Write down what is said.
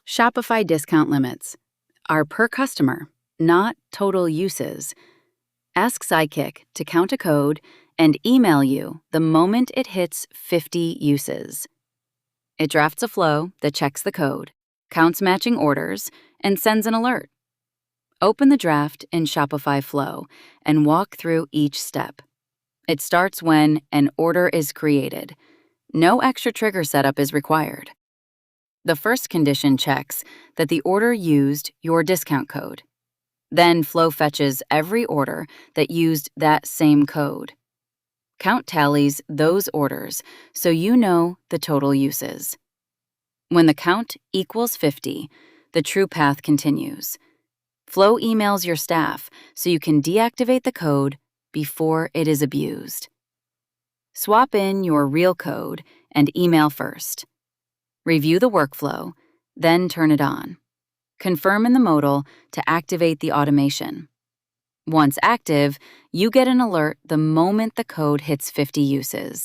Shopify discount limits are per customer, not total uses. Ask Sidekick to count a code and email you the moment it hits 50 uses. It drafts a flow that checks the code, counts matching orders, and sends an alert. Open the draft in Shopify Flow and walk through each step. It starts when an order is created. No extra trigger setup is required. The first condition checks that the order used your discount code. Then Flow fetches every order that used that same code. Count tallies those orders so you know the total uses. When the count equals 50, the true path continues. Flow emails your staff so you can deactivate the code before it is abused. Swap in your real code and email first. Review the workflow, then turn it on. Confirm in the Modal to activate the automation. Once active, you get an alert the moment the code hits 50 uses.